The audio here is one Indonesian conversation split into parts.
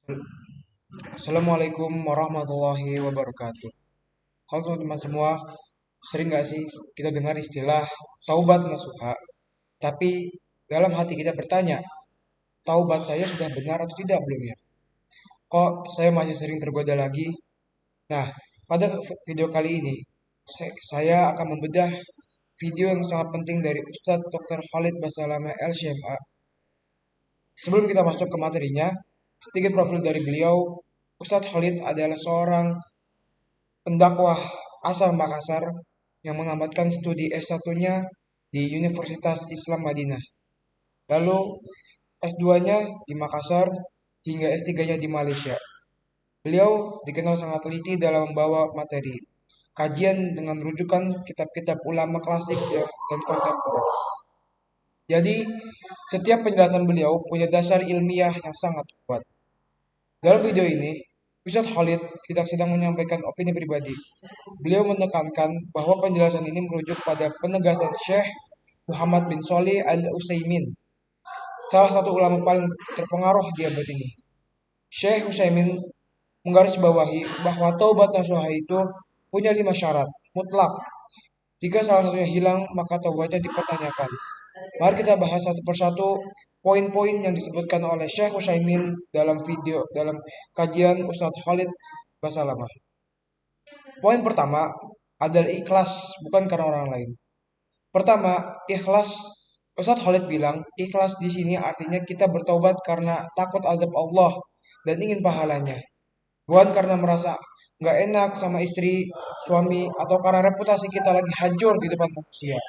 Assalamualaikum warahmatullahi wabarakatuh. Halo teman-teman semua, sering nggak sih kita dengar istilah taubat nasuha? Tapi dalam hati kita bertanya, taubat saya sudah benar atau tidak belumnya? Kok saya masih sering tergoda lagi? Nah, pada video kali ini, saya akan membedah video yang sangat penting dari Ustadz Dr. Khalid Basalamah LCMA. Sebelum kita masuk ke materinya, sedikit profil dari beliau. Ustadz Khalid adalah seorang pendakwah asal Makassar yang menamatkan studi S1-nya di Universitas Islam Madinah. Lalu S2-nya di Makassar hingga S3-nya di Malaysia. Beliau dikenal sangat teliti dalam membawa materi kajian dengan rujukan kitab-kitab ulama klasik dan kontemporer. Jadi, setiap penjelasan beliau punya dasar ilmiah yang sangat kuat. Dalam video ini, Ustadz Khalid tidak sedang menyampaikan opini pribadi. Beliau menekankan bahwa penjelasan ini merujuk pada penegasan Syekh Muhammad bin Shalih Al-Utsaimin, salah satu ulama paling terpengaruh di abad ini. Syekh Utsaimin menggarisbawahi bahwa taubat nasuha itu punya 5 syarat mutlak. Jika salah satunya hilang, maka taubatnya dipertanyakan. Mari kita bahas satu persatu poin-poin yang disebutkan oleh Syekh Utsaimin dalam kajian Ustadz Khalid Basalamah. Poin pertama adalah ikhlas, bukan karena orang lain. Pertama, ikhlas. Ustadz Khalid bilang, ikhlas di sini artinya kita bertobat karena takut azab Allah dan ingin pahalanya. Bukan karena merasa nggak enak sama istri, suami, atau karena reputasi kita lagi hancur di depan manusia.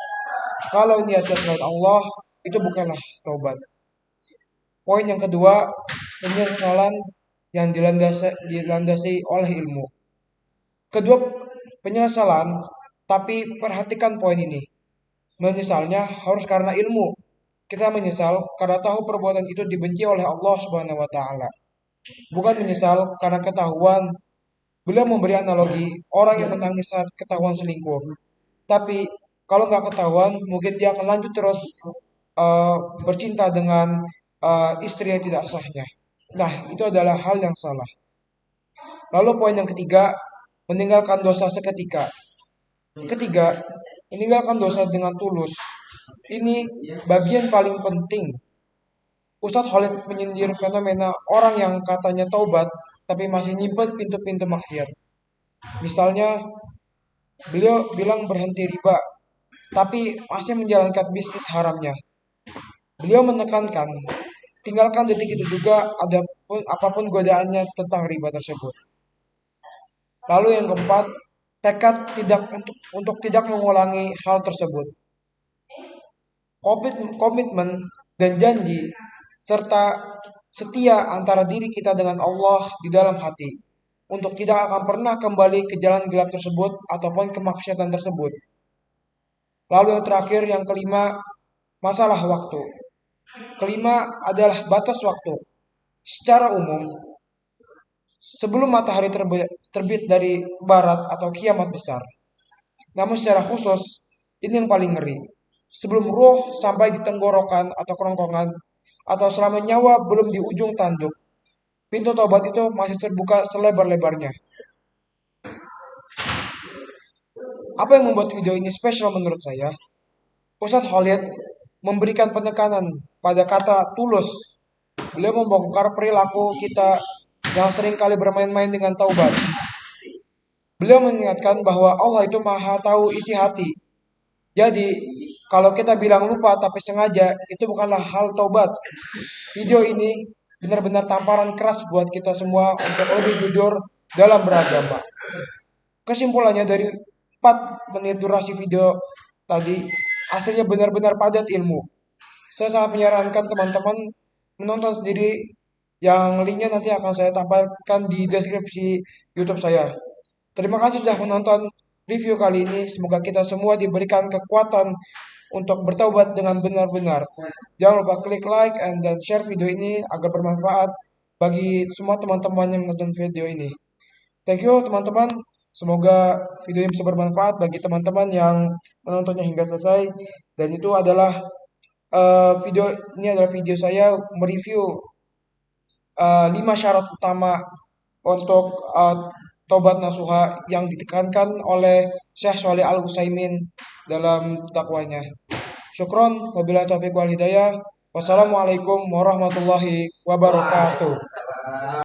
Kalau niatnya selain Allah, itu bukanlah taubat. Poin yang kedua, penyesalan yang dilandasi oleh ilmu. Kedua, penyesalan, tapi perhatikan poin ini. Menyesalnya harus karena ilmu. Kita menyesal karena tahu perbuatan itu dibenci oleh Allah Subhanahu wa taala. Bukan menyesal karena ketahuan. Beliau memberi analogi orang yang menangis saat ketahuan selingkuh. Tapi kalau nggak ketahuan, mungkin dia akan lanjut terus uh, bercinta dengan istri yang tidak sahnya. Nah, itu adalah hal yang salah. Lalu poin yang ketiga, meninggalkan dosa seketika. Ketiga, meninggalkan dosa dengan tulus. Ini bagian paling penting. Ustadz Khalid menyindir fenomena orang yang katanya taubat, tapi masih nyimpen pintu-pintu maksiat. Misalnya, beliau bilang berhenti riba, tapi masih menjalankan bisnis haramnya. Beliau menekankan, tinggalkan detik itu juga ada apapun godaannya tentang riba tersebut. Lalu yang keempat, tekad tidak untuk tidak mengulangi hal tersebut. Komitmen dan janji serta setia antara diri kita dengan Allah di dalam hati untuk tidak akan pernah kembali ke jalan gelap tersebut ataupun kemaksiatan tersebut. Lalu yang terakhir, yang kelima, masalah waktu. Kelima adalah batas waktu. Secara umum, sebelum matahari terbit dari barat atau kiamat besar. Namun secara khusus, ini yang paling ngeri. Sebelum roh sampai di tenggorokan atau kerongkongan, atau selama nyawa belum di ujung tanduk, pintu tobat itu masih terbuka selebar-lebarnya. Apa yang membuat video ini spesial menurut saya? Ustadz Khalid memberikan penekanan pada kata tulus. Beliau membongkar perilaku kita yang sering kali bermain-main dengan taubat. Beliau mengingatkan bahwa Allah itu maha tahu isi hati. Jadi, kalau kita bilang lupa tapi sengaja, itu bukanlah hal taubat. Video ini benar-benar tamparan keras buat kita semua untuk lebih jujur dalam beragama. Kesimpulannya dari 4 menit durasi video tadi, hasilnya benar-benar padat ilmu. Saya sangat menyarankan teman-teman menonton sendiri, yang linknya nanti akan saya tampilkan di deskripsi YouTube saya. Terima kasih sudah menonton review kali ini. Semoga kita semua diberikan kekuatan untuk bertaubat dengan benar-benar. Jangan lupa klik like and dan share video ini agar bermanfaat bagi semua teman-teman yang menonton video ini. Thank you teman-teman. Semoga video ini bisa bermanfaat bagi teman-teman yang menontonnya hingga selesai. Dan itu adalah video saya mereview lima syarat utama untuk taubat nasuha yang ditekankan oleh Syekh Shalih Al Utsaimin dalam dakwanya. Syukron, wabillahi taufiq wal hidayah. Wassalamualaikum warahmatullahi wabarakatuh.